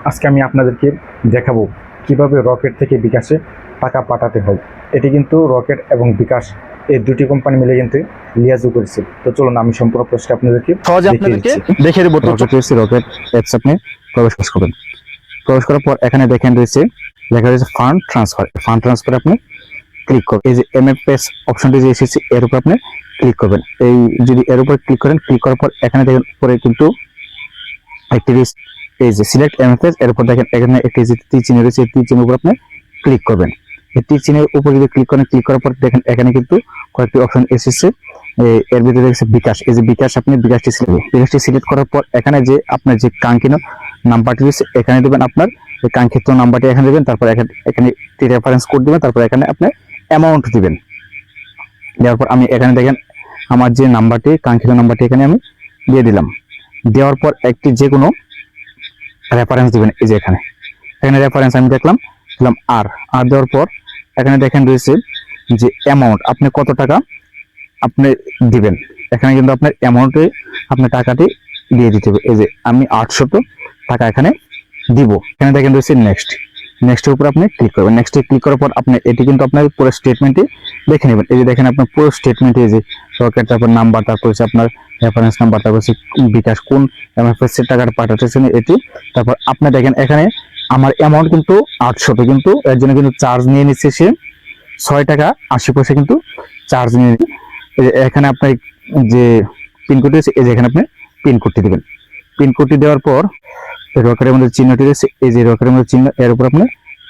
আজকে আমি আপনাদেরকে দেখাবো কিভাবে রকেট থেকে বিকাশে টাকা পাঠাতে হয়। এটি কিন্তু রকেট এবং বিকাশ এই দুটি কোম্পানি মিলে কিন্তু লিয়াজু করেছে। তো চলুন আমি সম্পূর্ণ প্রশ্ন আপনাদেরকে দেখে দেবো। রকেট অ্যাপস আপনি প্রবেশ করবেন। প্রবেশ করার পর এখানে দেখেন রয়েছে লেখা রয়েছে ফান্ড ট্রান্সফার। ফান্ড ট্রান্সফার আপনি ক্লিক করবেন। এই যে এমএফএস অপশনটি যে এসেছে এর উপর আপনি ক্লিক করবেন। এই যদি এর উপর ক্লিক করেন, ক্লিক করার পর এখানে দেখেন উপরে কিন্তু একটি এই যে সিলেক্ট এমএফএস, এর উপর দেখেন এখানে একটি যে তীর চিহ্ন রয়েছে, এই তীর চিহ্নের উপর আপনি ক্লিক করবেন। এই তীর চিহ্নের উপর যদি ক্লিক করেন, ক্লিক করার পর দেখেন এখানে কিন্তু কয়েকটি অপশন এসেছে। এর ভিতরে দেখছে বিকাশ। এই যে বিকাশ, আপনি বিকাশটি সিলেক্ট করার পর এখানে যে আপনার যে কাঙ্ক্ষিত নাম্বারটি রয়েছে এখানে দেবেন। আপনার এই কাঙ্ক্ষিত নাম্বারটি এখানে দেবেন। তারপর এখানে রেফারেন্স কোড দিবেন। তারপর এখানে আপনি অ্যামাউন্ট দিবেন। দেওয়ার পর আমি এখানে দেখেন আমার যে নাম্বারটি কাঙ্ক্ষিত নাম্বারটি এখানে আমি দিয়ে দিলাম। দেওয়ার পর একটি যে কোনো রেফারেন্স দিবেন। এই যে এখানে রেফারেন্স আমি দিলাম আর দেওয়ার পর এখানে দেখেন রয়েছে যে অ্যামাউন্ট, আপনি কত টাকা আপনি দিবেন। এখানে কিন্তু আপনার অ্যামাউন্টে আপনার টাকাটি দিয়ে দিতে হবে। এই যে আমি 800 টাকা এখানে দিব। এখানে দেখেন রয়েছে নেক্সটের উপর আপনি ক্লিক করবেন। নেক্সটে ক্লিক করার পর আপনি এটি কিন্তু আপনার পুরো স্টেটমেন্টে দেখে নেবেন। এই যে দেখেন আপনার পুরো স্টেটমেন্টে এই যে রকেট, তারপর নাম্বার, তারপর হচ্ছে আপনার রেফারেন্স নাম্বার, তারপর হচ্ছে বিকাশ কোন এমএফএস এর টাকাটা পাঠাচ্ছেন এটি। তারপর আপনি দেখেন এখানে আমার অ্যামাউন্ট কিন্তু 800, কিন্তু এর জন্য কিন্তু চার্জ নিয়ে নিচ্ছে সে 6 টাকা 80 পয়সা কিন্তু চার্জ নিয়ে। এখানে আপনার যে পিনকোডটি আছে, এই যে এখানে আপনি পিনকোডটি দেবেন। পিনকোডটি দেওয়ার পর রকেটের মধ্যে চিহ্নটি রয়েছে, এই যে রকেটের মধ্যে চিহ্ন, এর উপর আপনি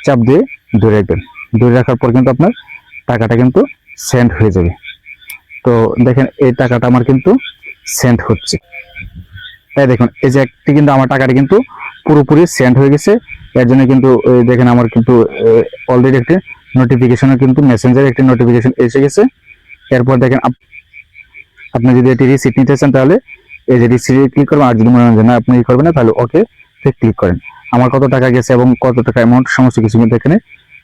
চাপ দিয়ে ধরে রাখবেন। ধরে রাখার পর কিন্তু আপনার টাকাটা কিন্তু সেন্ড হয়ে যাবে। তো দেখেন এই টাকাটা আমার কিন্তু সেন্ড হচ্ছে। তাই দেখুন এই যে একটি কিন্তু আমার টাকাটা কিন্তু পুরোপুরি সেন্ড হয়ে গেছে। এর জন্য কিন্তু দেখেন আমার কিন্তু অলরেডি একটি নোটিফিকেশন, কিন্তু মেসেঞ্জারে একটি নোটিফিকেশন এসে গেছে। এরপর দেখেন আপনি যদি এটি রিসিপ্ট নিতে চান তাহলে এই যে রিসিপ্টে ক্লিক করবেন। আর যদি মনে হয় না আপনি করবেন না তাহলে ওকে ক্লিক করেন। আমার কত টাকা গেছে এবং কত টাকা অ্যামাউন্ট সমস্ত কিছু কিন্তু এখানে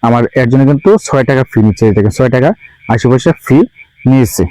আমার এর জন্য কিন্তু 6 টাকা ফি নিচ্ছে। দেখেন 6 টাকা 80 পয়সা ফি নিয়েছে।